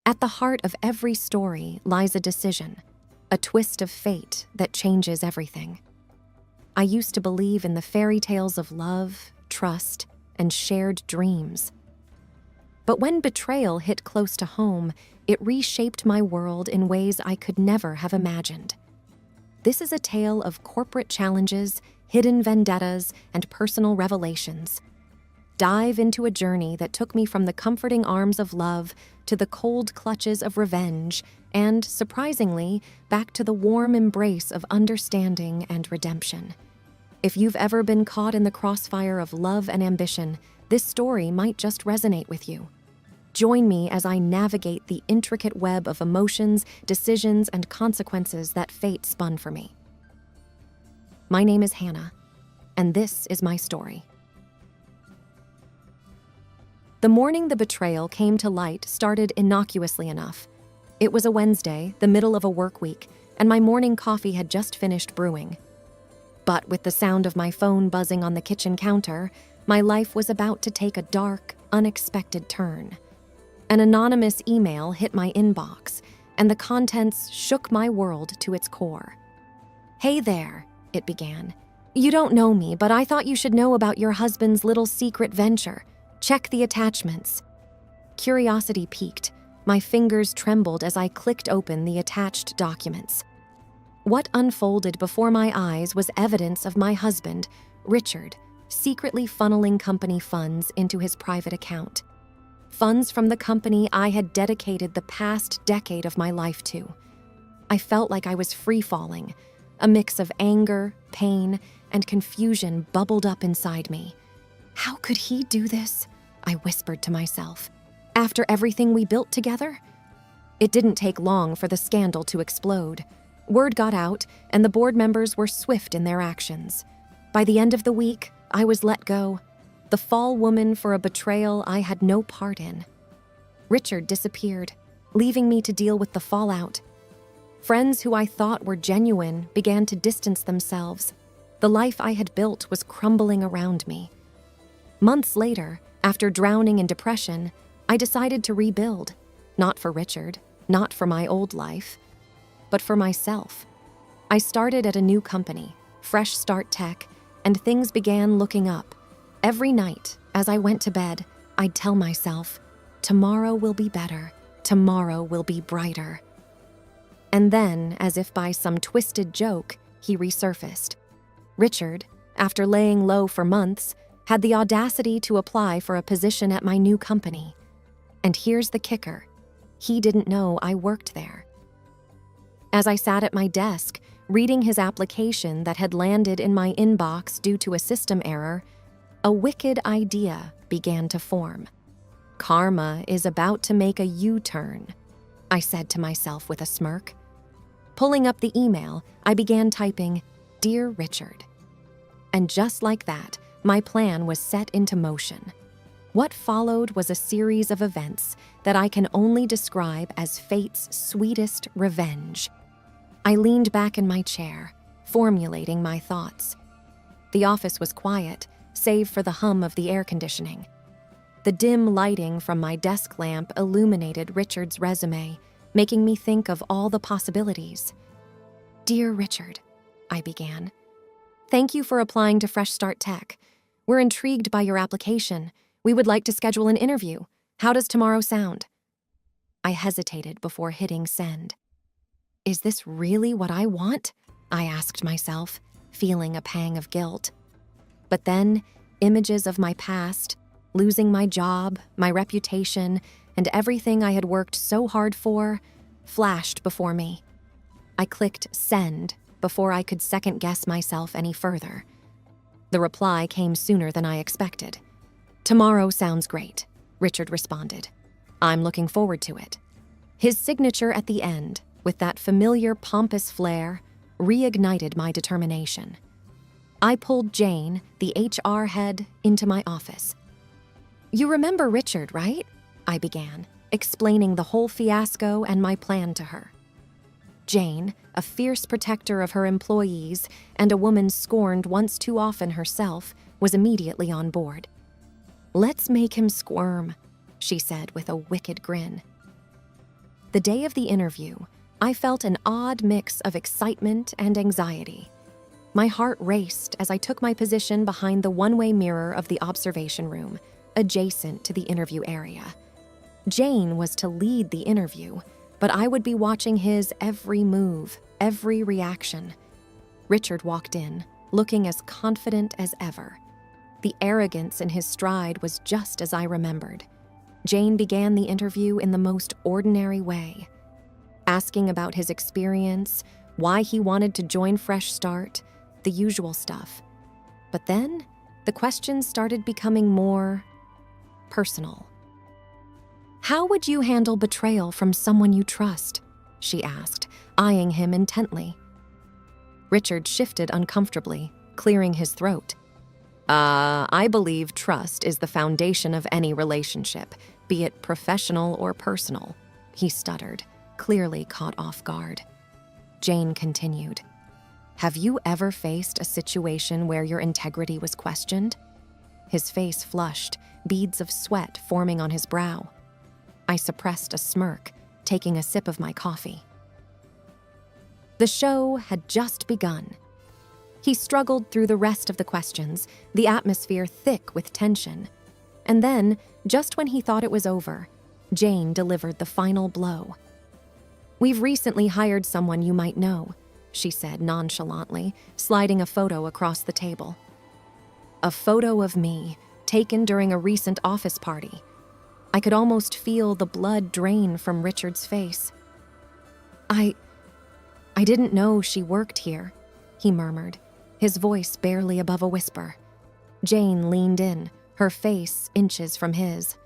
At the heart of every story lies a decision, a twist of fate that changes everything. I used to believe in the fairy tales of love, trust, and shared dreams. But when betrayal hit close to home, it reshaped my world in ways I could never have imagined. This is a tale of corporate challenges, hidden vendettas, and personal revelations. Dive into a journey that took me from the comforting arms of love to the cold clutches of revenge and, surprisingly, back to the warm embrace of understanding and redemption. If you've ever been caught in the crossfire of love and ambition, this story might just resonate with you. Join me as I navigate the intricate web of emotions, decisions, and consequences that fate spun for me. My name is Hannah, and this is my story. The morning the betrayal came to light started innocuously enough. It was a Wednesday, the middle of a work week, and my morning coffee had just finished brewing. But with the sound of my phone buzzing on the kitchen counter, my life was about to take a dark, unexpected turn. An anonymous email hit my inbox, and the contents shook my world to its core. "Hey there," it began. "You don't know me, but I thought you should know about your husband's little secret venture. Check the attachments." Curiosity piqued. My fingers trembled as I clicked open the attached documents. What unfolded before my eyes was evidence of my husband, Richard, secretly funneling company funds into his private account. Funds from the company I had dedicated the past decade of my life to. I felt like I was free-falling. A mix of anger, pain, and confusion bubbled up inside me. How could he do this? I whispered to myself. After everything we built together? It didn't take long for the scandal to explode. Word got out, and the board members were swift in their actions. By the end of the week, I was let go, the fall woman for a betrayal I had no part in. Richard disappeared, leaving me to deal with the fallout. Friends who I thought were genuine began to distance themselves. The life I had built was crumbling around me. Months later, after drowning in depression, I decided to rebuild. Not for Richard, not for my old life, but for myself. I started at a new company, Fresh Start Tech, and things began looking up. Every night, as I went to bed, I'd tell myself, tomorrow will be better, tomorrow will be brighter. And then, as if by some twisted joke, he resurfaced. Richard, after laying low for months, had the audacity to apply for a position at my new company. And here's the kicker. He didn't know I worked there. As I sat at my desk, reading his application that had landed in my inbox due to a system error, a wicked idea began to form. Karma is about to make a U-turn, I said to myself with a smirk. Pulling up the email, I began typing, "Dear Richard." And just like that, my plan was set into motion. What followed was a series of events that I can only describe as fate's sweetest revenge. I leaned back in my chair, formulating my thoughts. The office was quiet, save for the hum of the air conditioning. The dim lighting from my desk lamp illuminated Richard's resume, making me think of all the possibilities. "Dear Richard," I began. "Thank you for applying to Fresh Start Tech. We're intrigued by your application. We would like to schedule an interview. How does tomorrow sound?" I hesitated before hitting send. Is this really what I want? I asked myself, feeling a pang of guilt. But then, images of my past, losing my job, my reputation, and everything I had worked so hard for, flashed before me. I clicked send before I could second-guess myself any further. The reply came sooner than I expected. "Tomorrow sounds great," Richard responded. "I'm looking forward to it." His signature at the end, with that familiar pompous flair, reignited my determination. I pulled Jane, the HR head, into my office. "You remember Richard, right?" I began, explaining the whole fiasco and my plan to her. Jane, a fierce protector of her employees and a woman scorned once too often herself, was immediately on board. "Let's make him squirm," she said with a wicked grin. The day of the interview, I felt an odd mix of excitement and anxiety. My heart raced as I took my position behind the one-way mirror of the observation room, adjacent to the interview area. Jane was to lead the interview, but I would be watching his every move, every reaction. Richard walked in, looking as confident as ever. The arrogance in his stride was just as I remembered. Jane began the interview in the most ordinary way, asking about his experience, why he wanted to join Fresh Start, the usual stuff. But then, the questions started becoming more personal. "How would you handle betrayal from someone you trust?" she asked, eyeing him intently. Richard shifted uncomfortably, clearing his throat. I believe trust is the foundation of any relationship, be it professional or personal," he stuttered, clearly caught off guard. Jane continued. "Have you ever faced a situation where your integrity was questioned?" His face flushed, beads of sweat forming on his brow. I suppressed a smirk, taking a sip of my coffee. The show had just begun. He struggled through the rest of the questions, the atmosphere thick with tension. And then, just when he thought it was over, Jane delivered the final blow. "We've recently hired someone you might know," she said nonchalantly, sliding a photo across the table. A photo of me, taken during a recent office party. I could almost feel the blood drain from Richard's face. I didn't know she worked here," he murmured, his voice barely above a whisper. Jane leaned in, her face inches from his.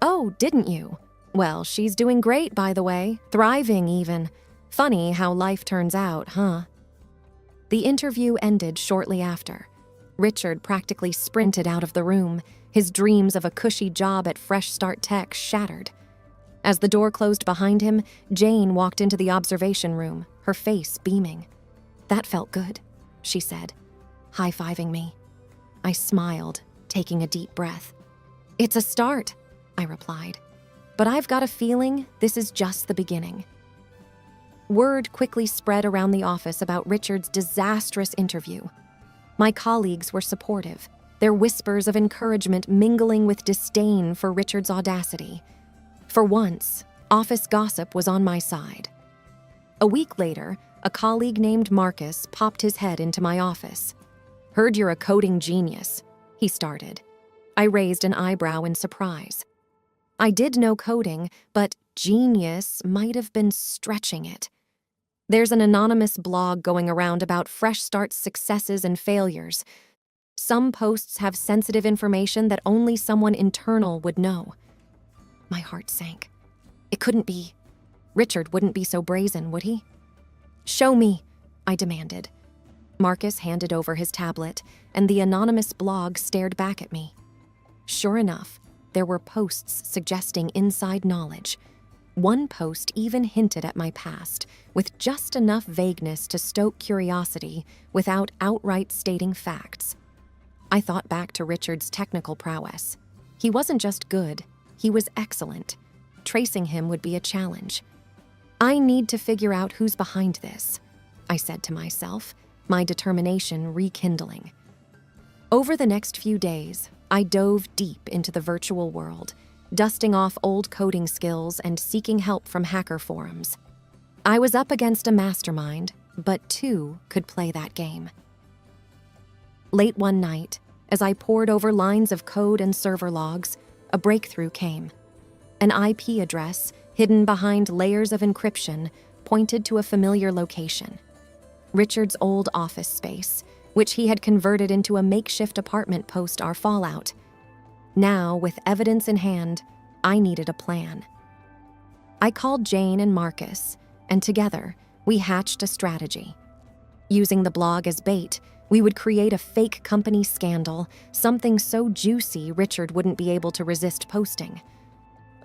"Oh, didn't you? Well, she's doing great, by the way, thriving even. Funny how life turns out, huh?" The interview ended shortly after. Richard practically sprinted out of the room, his dreams of a cushy job at Fresh Start Tech shattered. As the door closed behind him, Jane walked into the observation room, her face beaming. "That felt good," she said, high-fiving me. I smiled, taking a deep breath. "It's a start," I replied. "But I've got a feeling this is just the beginning." Word quickly spread around the office about Richard's disastrous interview. My colleagues were supportive, their whispers of encouragement mingling with disdain for Richard's audacity. For once, office gossip was on my side. A week later, a colleague named Marcus popped his head into my office. "Heard you're a coding genius," he started. I raised an eyebrow in surprise. I did know coding, but genius might have been stretching it. There's an anonymous blog going around about Fresh Start's successes and failures. Some posts have sensitive information that only someone internal would know. My heart sank. It couldn't be. Richard wouldn't be so brazen, would he? "Show me," I demanded. Marcus handed over his tablet, and the anonymous blog stared back at me. Sure enough, there were posts suggesting inside knowledge. One post even hinted at my past, with just enough vagueness to stoke curiosity without outright stating facts. I thought back to Richard's technical prowess. He wasn't just good, he was excellent. Tracing him would be a challenge. I need to figure out who's behind this, I said to myself, my determination rekindling. Over the next few days, I dove deep into the virtual world, dusting off old coding skills and seeking help from hacker forums. I was up against a mastermind, but two could play that game. Late one night, as I pored over lines of code and server logs, a breakthrough came. An IP address, hidden behind layers of encryption, pointed to a familiar location. Richard's old office space, which he had converted into a makeshift apartment post our fallout. Now, with evidence in hand, I needed a plan. I called Jane and Marcus, and together, we hatched a strategy. Using the blog as bait, we would create a fake company scandal, something so juicy Richard wouldn't be able to resist posting.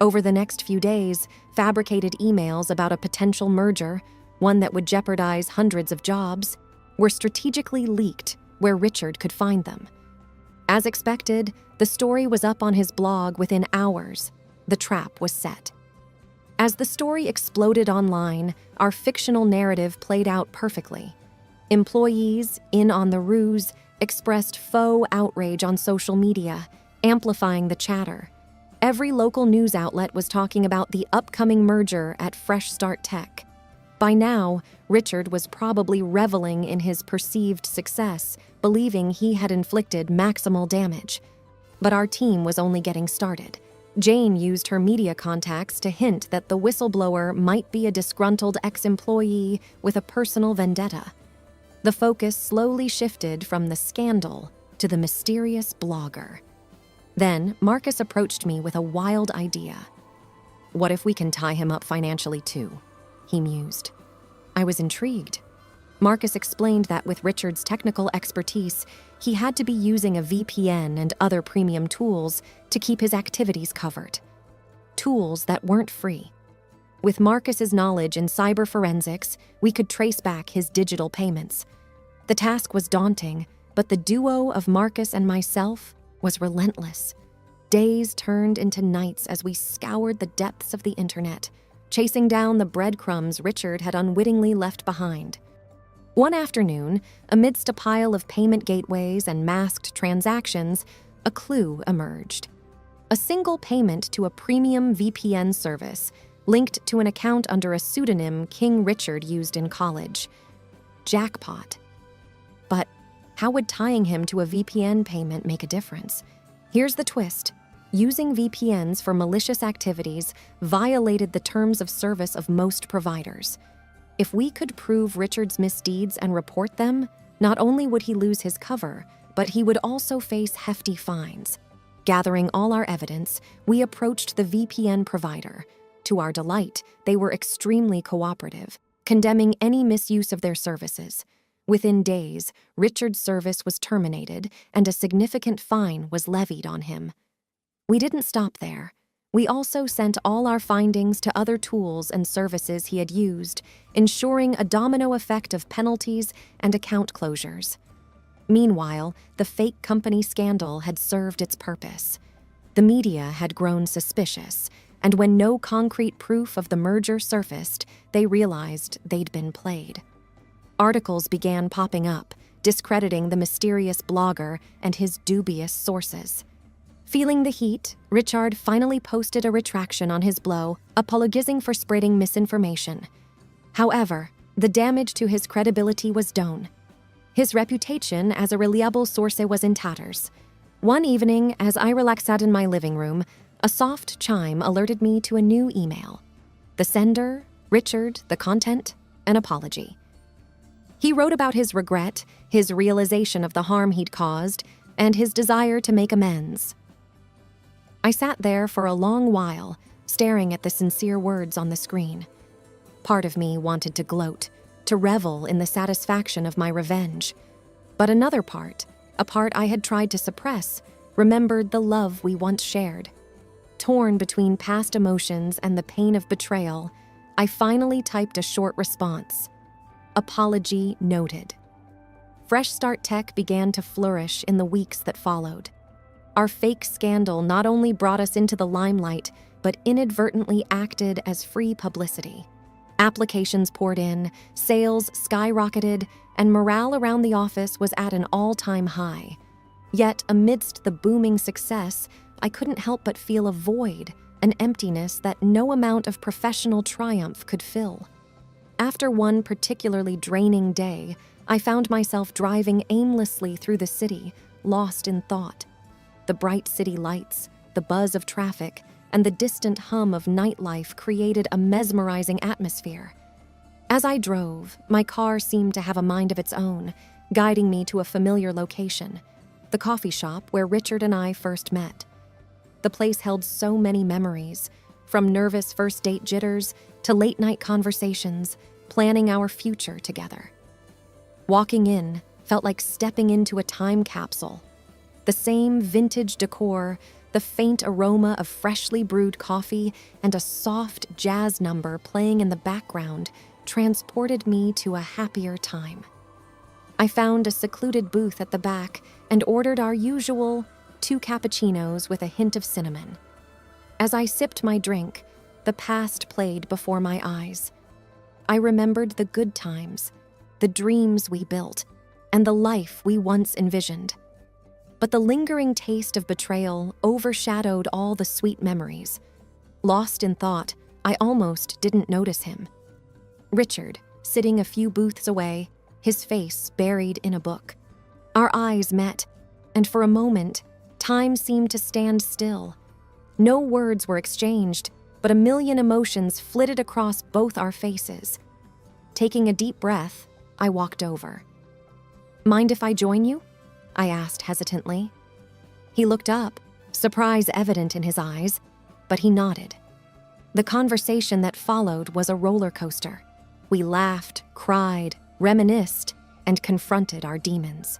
Over the next few days, fabricated emails about a potential merger, one that would jeopardize hundreds of jobs, were strategically leaked where Richard could find them. As expected, the story was up on his blog within hours. The trap was set. As the story exploded online, our fictional narrative played out perfectly. Employees, in on the ruse, expressed faux outrage on social media, amplifying the chatter. Every local news outlet was talking about the upcoming merger at Fresh Start Tech. By now, Richard was probably reveling in his perceived success, believing he had inflicted maximal damage. But our team was only getting started. Jane used her media contacts to hint that the whistleblower might be a disgruntled ex-employee with a personal vendetta. The focus slowly shifted from the scandal to the mysterious blogger. Then, Marcus approached me with a wild idea. "What if we can tie him up financially too?" he mused. I was intrigued. Marcus explained that with Richard's technical expertise, he had to be using a VPN and other premium tools to keep his activities covered. Tools that weren't free. With Marcus's knowledge in cyber forensics, we could trace back his digital payments. The task was daunting, but the duo of Marcus and myself was relentless. Days turned into nights as we scoured the depths of the internet, chasing down the breadcrumbs Richard had unwittingly left behind. One afternoon, amidst a pile of payment gateways and masked transactions, a clue emerged. A single payment to a premium VPN service linked to an account under a pseudonym King Richard used in college. Jackpot. But how would tying him to a VPN payment make a difference? Here's the twist. Using VPNs for malicious activities violated the terms of service of most providers. If we could prove Richard's misdeeds and report them, not only would he lose his cover, but he would also face hefty fines. Gathering all our evidence, we approached the VPN provider. To our delight, they were extremely cooperative, condemning any misuse of their services. Within days, Richard's service was terminated and a significant fine was levied on him. We didn't stop there. We also sent all our findings to other tools and services he had used, ensuring a domino effect of penalties and account closures. Meanwhile, the fake company scandal had served its purpose. The media had grown suspicious, and when no concrete proof of the merger surfaced, they realized they'd been played. Articles began popping up, discrediting the mysterious blogger and his dubious sources. Feeling the heat, Richard finally posted a retraction on his blow, apologizing for spreading misinformation. However, the damage to his credibility was done. His reputation as a reliable source was in tatters. One evening, as I relaxed in my living room, a soft chime alerted me to a new email. The sender, Richard, the content, an apology. He wrote about his regret, his realization of the harm he'd caused, and his desire to make amends. I sat there for a long while, staring at the sincere words on the screen. Part of me wanted to gloat, to revel in the satisfaction of my revenge. But another part, a part I had tried to suppress, remembered the love we once shared. Torn between past emotions and the pain of betrayal, I finally typed a short response. Apology noted. Fresh Start Tech began to flourish in the weeks that followed. Our fake scandal not only brought us into the limelight, but inadvertently acted as free publicity. Applications poured in, sales skyrocketed, and morale around the office was at an all-time high. Yet, amidst the booming success, I couldn't help but feel a void, an emptiness that no amount of professional triumph could fill. After one particularly draining day, I found myself driving aimlessly through the city, lost in thought. The bright city lights, the buzz of traffic, and the distant hum of nightlife created a mesmerizing atmosphere. As I drove, my car seemed to have a mind of its own, guiding me to a familiar location, the coffee shop where Richard and I first met. The place held so many memories, from nervous first date jitters to late-night conversations, planning our future together. Walking in felt like stepping into a time capsule. The same vintage decor, the faint aroma of freshly brewed coffee, and a soft jazz number playing in the background transported me to a happier time. I found a secluded booth at the back and ordered our usual 2 cappuccinos with a hint of cinnamon. As I sipped my drink, the past played before my eyes. I remembered the good times, the dreams we built, and the life we once envisioned. But the lingering taste of betrayal overshadowed all the sweet memories. Lost in thought, I almost didn't notice him. Richard, sitting a few booths away, his face buried in a book. Our eyes met, and for a moment, time seemed to stand still. No words were exchanged, but a million emotions flitted across both our faces. Taking a deep breath, I walked over. "Mind if I join you?" I asked hesitantly. He looked up, surprise evident in his eyes, but he nodded. The conversation that followed was a roller coaster. We laughed, cried, reminisced, and confronted our demons.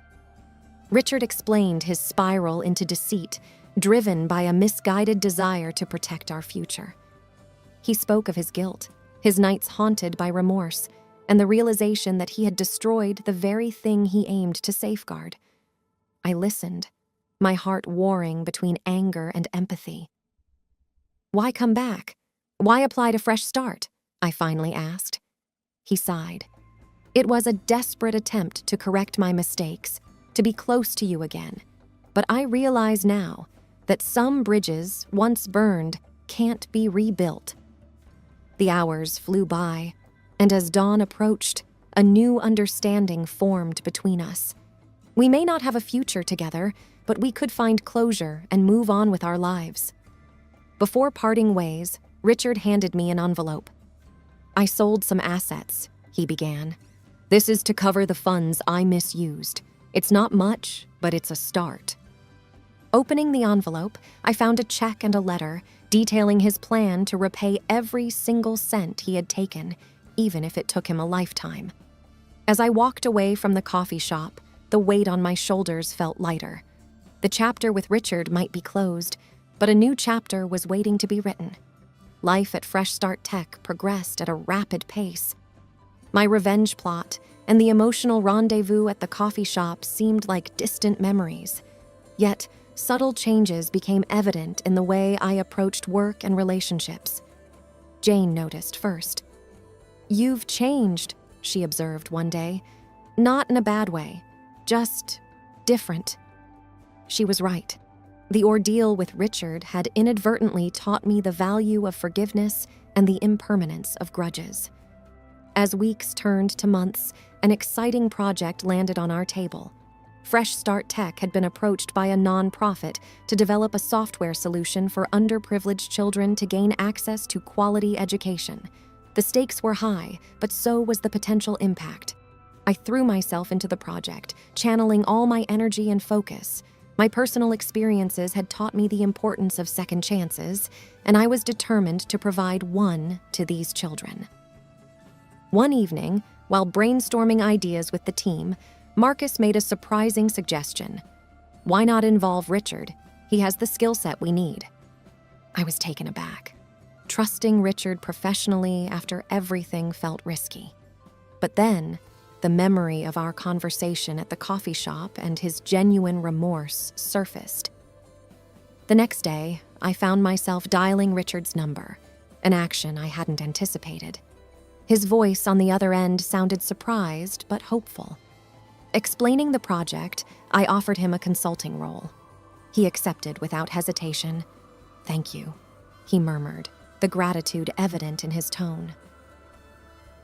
Richard explained his spiral into deceit, driven by a misguided desire to protect our future. He spoke of his guilt, his nights haunted by remorse, and the realization that he had destroyed the very thing he aimed to safeguard. I listened, my heart warring between anger and empathy. "Why come back? Why apply to fresh start?" I finally asked. He sighed. "It was a desperate attempt to correct my mistakes, to be close to you again. But I realize now that some bridges, once burned, can't be rebuilt." The hours flew by, and as dawn approached, a new understanding formed between us. We may not have a future together, but we could find closure and move on with our lives. Before parting ways, Richard handed me an envelope. "I sold some assets," he began. "This is to cover the funds I misused. It's not much, but it's a start." Opening the envelope, I found a check and a letter detailing his plan to repay every single cent he had taken, even if it took him a lifetime. As I walked away from the coffee shop, the weight on my shoulders felt lighter. The chapter with Richard might be closed, but a new chapter was waiting to be written. Life at Fresh Start Tech progressed at a rapid pace. My revenge plot and the emotional rendezvous at the coffee shop seemed like distant memories. Yet, subtle changes became evident in the way I approached work and relationships. Jane noticed first. "You've changed," she observed one day. "Not in a bad way, just different." She was right. The ordeal with Richard had inadvertently taught me the value of forgiveness and the impermanence of grudges. As weeks turned to months, an exciting project landed on our table. Fresh Start Tech had been approached by a nonprofit to develop a software solution for underprivileged children to gain access to quality education. The stakes were high, but so was the potential impact. I threw myself into the project, channeling all my energy and focus. My personal experiences had taught me the importance of second chances, and I was determined to provide one to these children. One evening, while brainstorming ideas with the team, Marcus made a surprising suggestion. "Why not involve Richard? He has the skill set we need." I was taken aback. Trusting Richard professionally after everything felt risky. But then, the memory of our conversation at the coffee shop and his genuine remorse surfaced. The next day, I found myself dialing Richard's number, an action I hadn't anticipated. His voice on the other end sounded surprised but hopeful. Explaining the project, I offered him a consulting role. He accepted without hesitation. "Thank you," he murmured, the gratitude evident in his tone.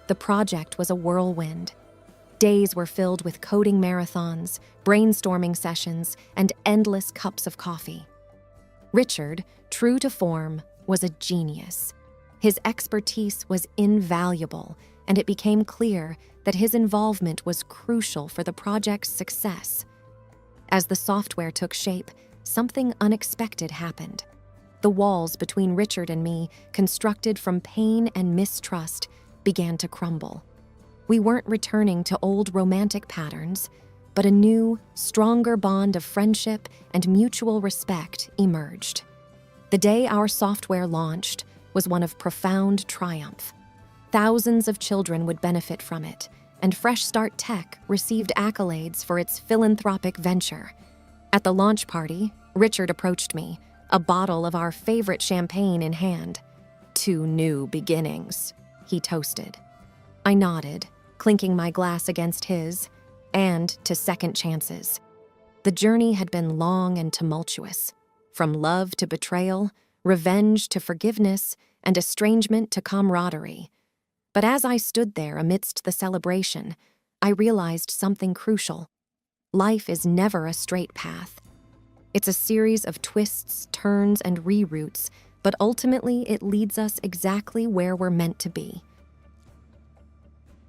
The project was a whirlwind. Days were filled with coding marathons, brainstorming sessions, and endless cups of coffee. Richard, true to form, was a genius. His expertise was invaluable, and it became clear that his involvement was crucial for the project's success. As the software took shape, something unexpected happened. The walls between Richard and me, constructed from pain and mistrust, began to crumble. We weren't returning to old romantic patterns, but a new, stronger bond of friendship and mutual respect emerged. The day our software launched was one of profound triumph. Thousands of children would benefit from it, and Fresh Start Tech received accolades for its philanthropic venture. At the launch party, Richard approached me, a bottle of our favorite champagne in hand. To new beginnings, he toasted. I nodded, clinking my glass against his, and to second chances. The journey had been long and tumultuous, from love to betrayal, revenge to forgiveness, and estrangement to camaraderie. But as I stood there amidst the celebration, I realized something crucial. Life is never a straight path. It's a series of twists, turns, and reroutes, but ultimately it leads us exactly where we're meant to be.